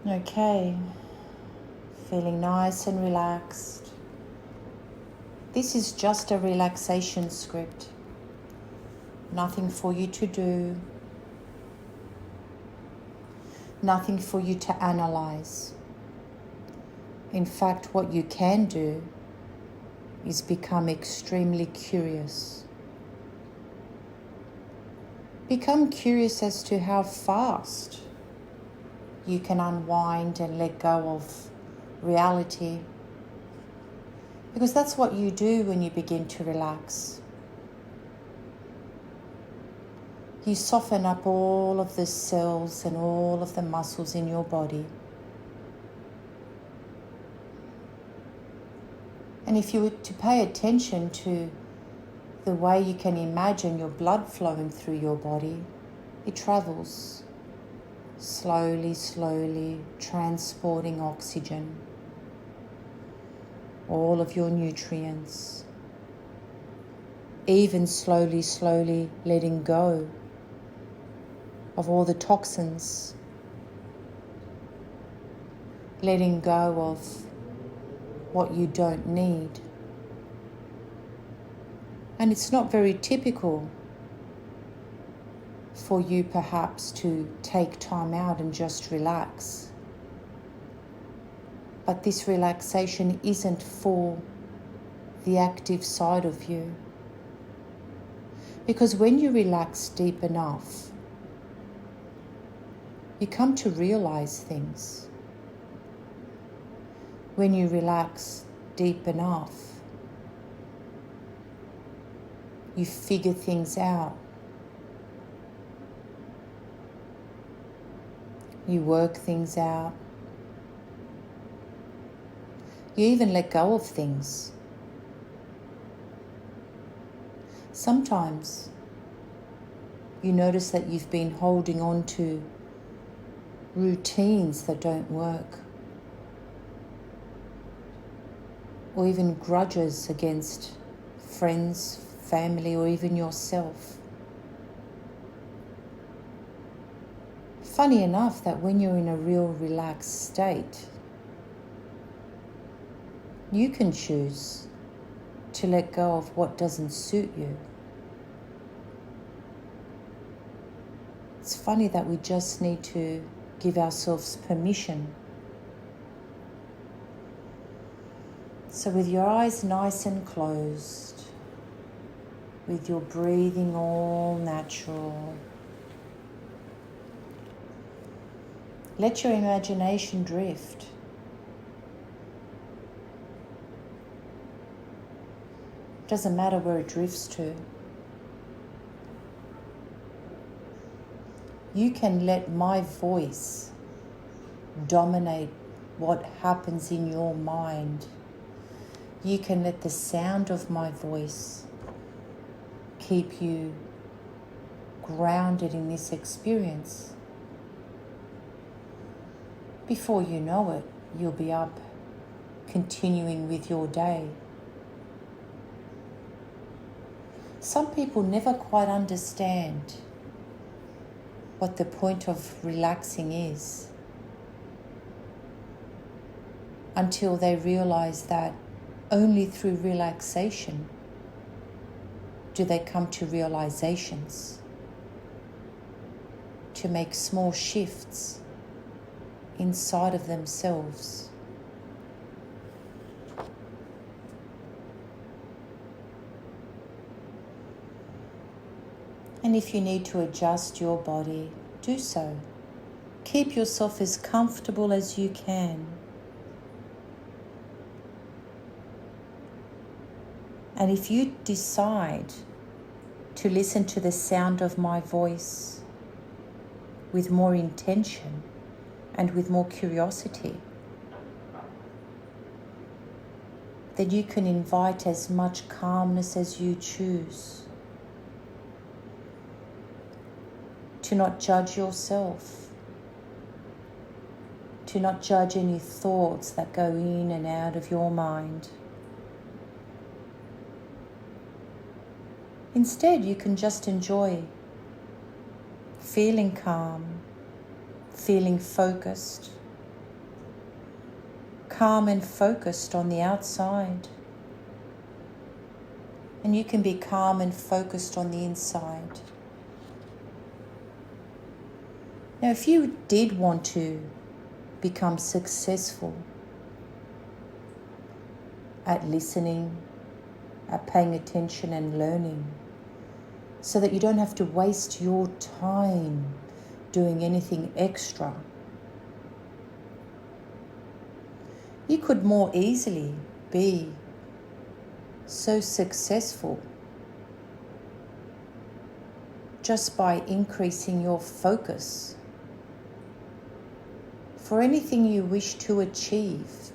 Okay, feeling nice and relaxed. This is just a relaxation script. Nothing for you to do. Nothing for you to analyze. In fact, what you can do is become extremely curious. Become curious as to how fast you can unwind and let go of reality. Because that's what you do when you begin to relax. You soften up all of the cells and all of the muscles in your body. And if you were to pay attention to the way you can imagine your blood flowing through your body, it travels slowly, slowly, transporting oxygen, all of your nutrients, even slowly, slowly letting go of all the toxins, letting go of what you don't need. And it's not very typical for you perhaps to take time out and just relax. But this relaxation isn't for the active side of you. Because when you relax deep enough, you come to realize things. When you relax deep enough, you figure things out. You work things out. You even let go of things. Sometimes you notice that you've been holding on to routines that don't work, or even grudges against friends, family, or even yourself. Funny enough that when you're in a real relaxed state, you can choose to let go of what doesn't suit you. It's funny that we just need to give ourselves permission. So with your eyes nice and closed, with your breathing all natural, let your imagination drift. Doesn't matter where it drifts to. You can let my voice dominate what happens in your mind. You can let the sound of my voice keep you grounded in this experience. Before you know it, you'll be up, continuing with your day. Some people never quite understand what the point of relaxing is until they realize that only through relaxation do they come to realizations, to make small shifts inside of themselves. And if you need to adjust your body, do so. Keep yourself as comfortable as you can. And if you decide to listen to the sound of my voice with more intention and with more curiosity, then you can invite as much calmness as you choose. To not judge yourself, to not judge any thoughts that go in and out of your mind. Instead, you can just enjoy feeling calm, feeling focused, calm and focused on the outside. And you can be calm and focused on the inside. Now, if you did want to become successful at listening, at paying attention and learning, so that you don't have to waste your time doing anything extra, you could more easily be so successful just by increasing your focus for anything you wish to achieve,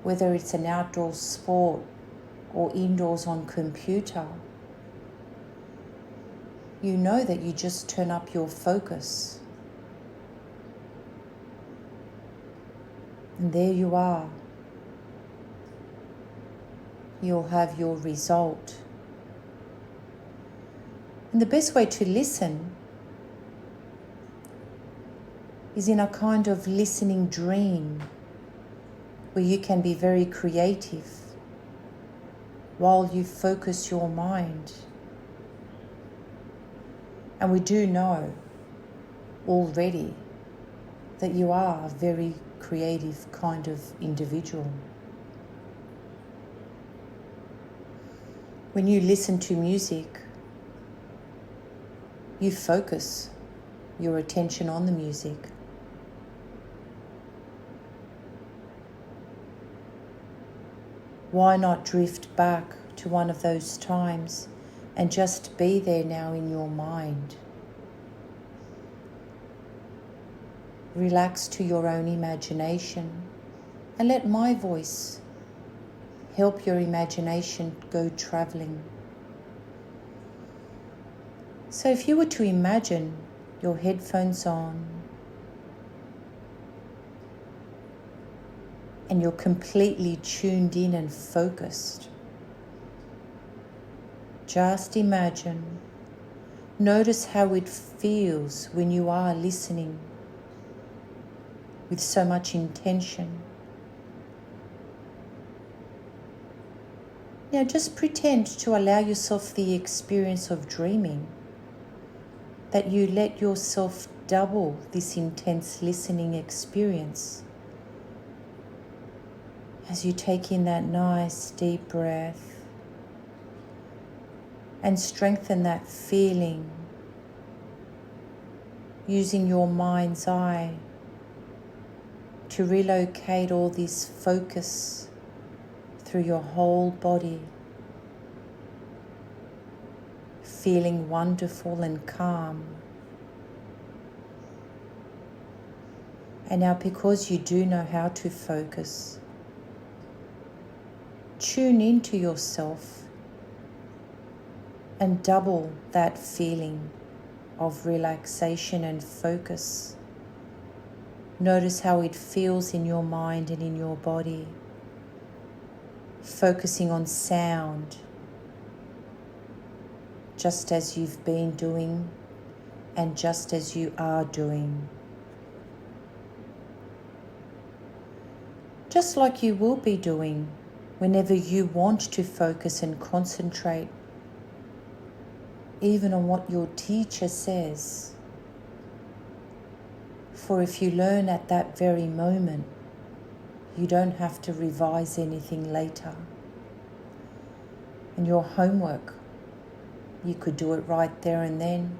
whether it's an outdoor sport or indoors on computer. You know that you just turn up your focus. And there you are. You'll have your result. And the best way to listen is in a kind of listening dream where you can be very creative while you focus your mind. And we do know already that you are a very creative kind of individual. When you listen to music, you focus your attention on the music. Why not drift back to one of those times and just be there now in your mind? Relax to your own imagination and let my voice help your imagination go traveling. So if you were to imagine your headphones on and you're completely tuned in and focused, just imagine, notice how it feels when you are listening with so much intention. Now just pretend to allow yourself the experience of dreaming, that you let yourself double this intense listening experience as you take in that nice deep breath and strengthen that feeling using your mind's eye to relocate all this focus through your whole body, feeling wonderful and calm. And now, because you do know how to focus, tune into yourself and double that feeling of relaxation and focus. Notice how it feels in your mind and in your body. Focusing on sound, just as you've been doing and just as you are doing. Just like you will be doing whenever you want to focus and concentrate, even on what your teacher says. For if you learn at that very moment, you don't have to revise anything later. And your homework, you could do it right there and then,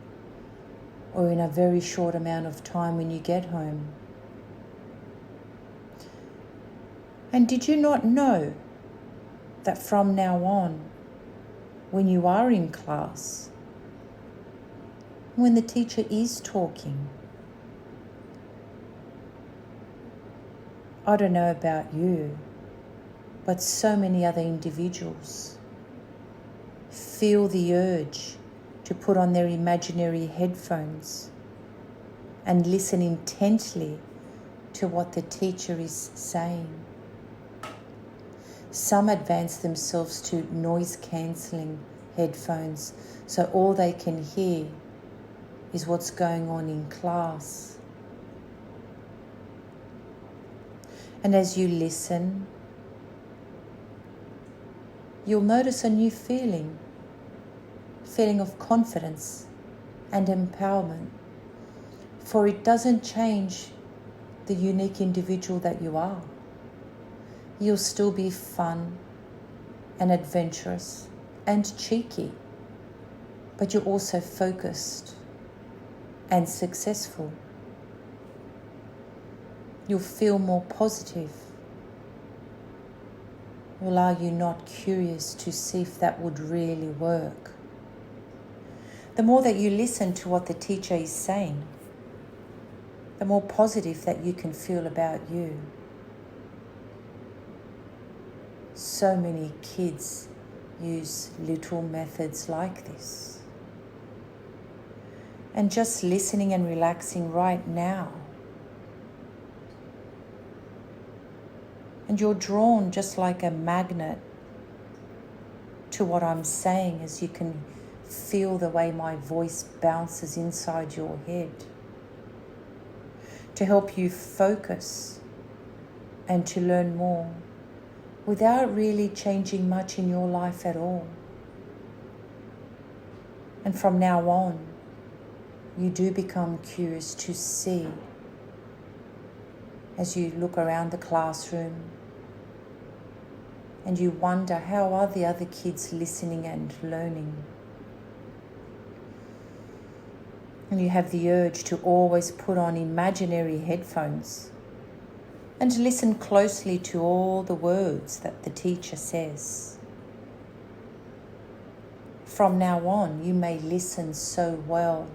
or in a very short amount of time when you get home. And did you not know that from now on, when you are in class, when the teacher is talking, I don't know about you, but so many other individuals feel the urge to put on their imaginary headphones and listen intently to what the teacher is saying. Some advance themselves to noise-cancelling headphones, so all they can hear is what's going on in class. And as you listen, you'll notice a new feeling of confidence and empowerment. For it doesn't change the unique individual that you are. You'll still be fun and adventurous and cheeky, but you're also focused and successful. You'll feel more positive. Will are you not curious to see if that would really work? The more that you listen to what the teacher is saying, the more positive that you can feel about you. So many kids use little methods like this. And just listening and relaxing right now. And you're drawn just like a magnet to what I'm saying, as you can feel the way my voice bounces inside your head to help you focus and to learn more without really changing much in your life at all. And from now on, you do become curious to see as you look around the classroom and you wonder, how are the other kids listening and learning? And you have the urge to always put on imaginary headphones and to listen closely to all the words that the teacher says. From now on, you may listen so well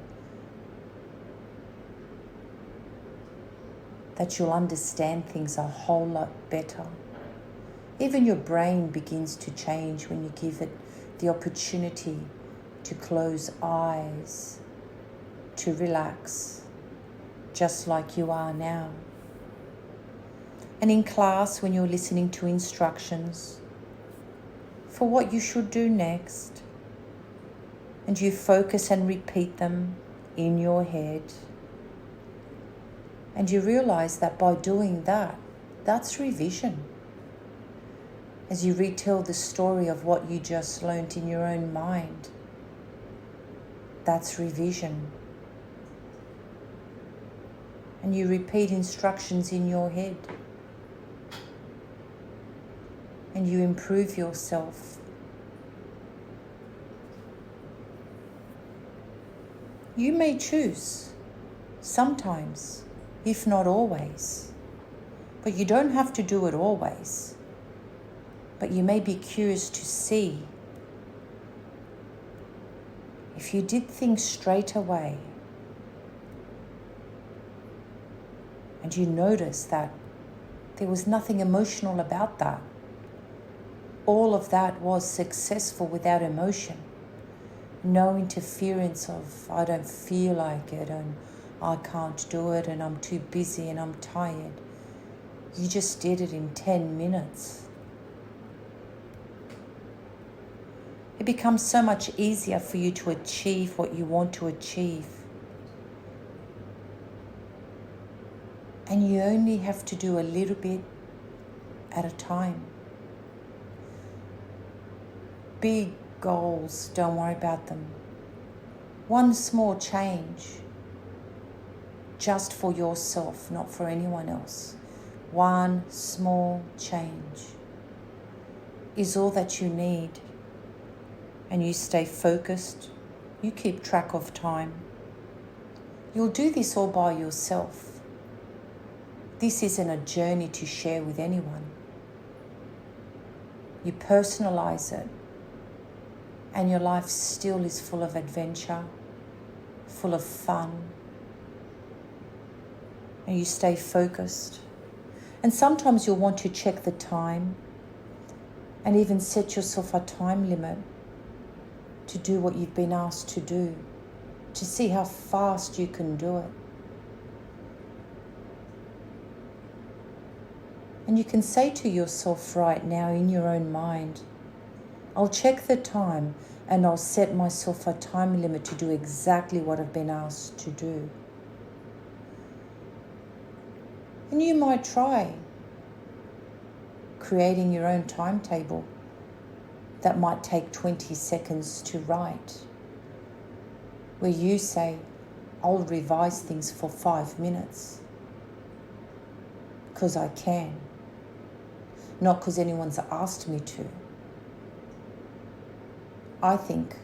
that you'll understand things a whole lot better. Even your brain begins to change when you give it the opportunity to close eyes, to relax, just like you are now. And in class, when you're listening to instructions for what you should do next, and you focus and repeat them in your head, and you realize that by doing that, that's revision. As you retell the story of what you just learnt in your own mind, that's revision. And you repeat instructions in your head. And you improve yourself. You may choose, sometimes, if not always, but you don't have to do it always. But you may be curious to see if you did things straight away and you notice that there was nothing emotional about that. All of that was successful without emotion. No interference of, I don't feel like it and I can't do it and I'm too busy and I'm tired. You just did it in 10 minutes. It becomes so much easier for you to achieve what you want to achieve. And you only have to do a little bit at a time. Big goals, don't worry about them. One small change, just for yourself, not for anyone else. One small change is all that you need. And you stay focused, you keep track of time. You'll do this all by yourself. This isn't a journey to share with anyone. You personalize it, and your life still is full of adventure, full of fun, and you stay focused. And sometimes you'll want to check the time and even set yourself a time limit to do what you've been asked to do, to see how fast you can do it. And you can say to yourself right now in your own mind, I'll check the time and I'll set myself a time limit to do exactly what I've been asked to do. And you might try creating your own timetable that might take 20 seconds to write, where you say, I'll revise things for 5 minutes because I can, not because anyone's asked me to. I think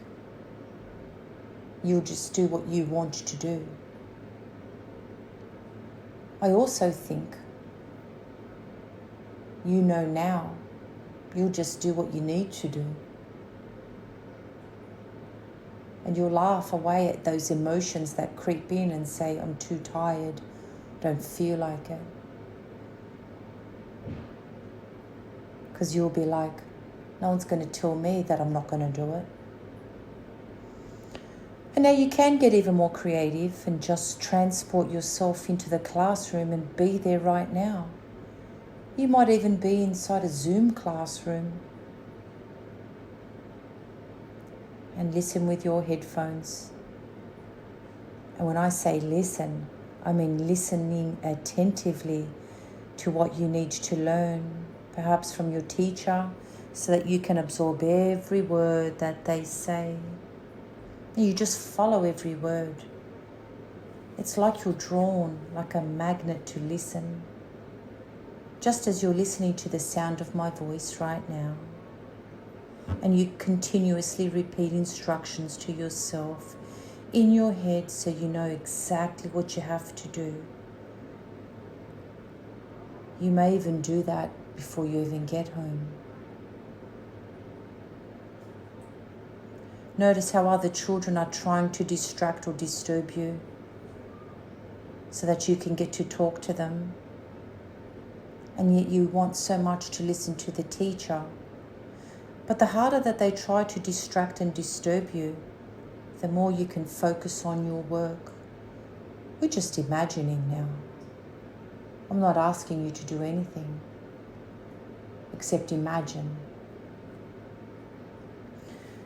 you'll just do what you want to do. I also think you know now you'll just do what you need to do. And you'll laugh away at those emotions that creep in and say, I'm too tired, don't feel like it. Because you'll be like, no one's going to tell me that I'm not going to do it. And now you can get even more creative and just transport yourself into the classroom and be there right now. You might even be inside a Zoom classroom and listen with your headphones. And when I say listen, I mean listening attentively to what you need to learn, perhaps from your teacher, so that you can absorb every word that they say. And you just follow every word. It's like you're drawn like a magnet to listen, just as you're listening to the sound of my voice right now. And you continuously repeat instructions to yourself in your head so you know exactly what you have to do. You may even do that before you even get home. Notice how other children are trying to distract or disturb you so that you can get to talk to them. And yet you want so much to listen to the teacher. But the harder that they try to distract and disturb you, the more you can focus on your work. We're just imagining now. I'm not asking you to do anything except imagine.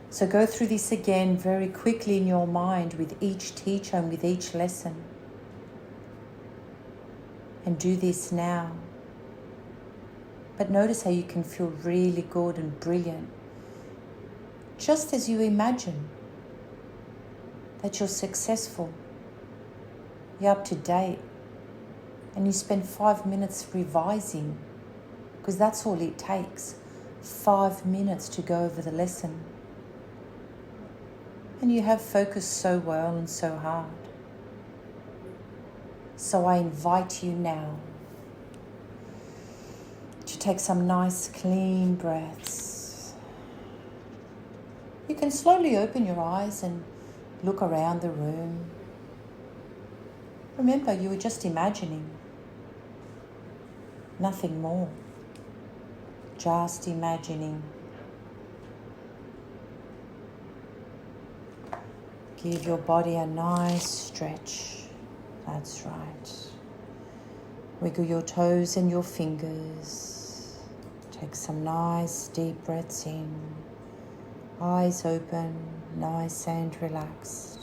So go through this again very quickly in your mind with each teacher and with each lesson. And do this now. But notice how you can feel really good and brilliant, just as you imagine that you're successful, you're up to date, and you spend 5 minutes revising, because that's all it takes, 5 minutes to go over the lesson. And you have focused so well and so hard. So I invite you now to take some nice clean breaths. You can slowly open your eyes and look around the room. Remember, you were just imagining. Nothing more. Just imagining. Give your body a nice stretch. That's right. Wiggle your toes and your fingers. Take some nice deep breaths in. Eyes open, nice and relaxed.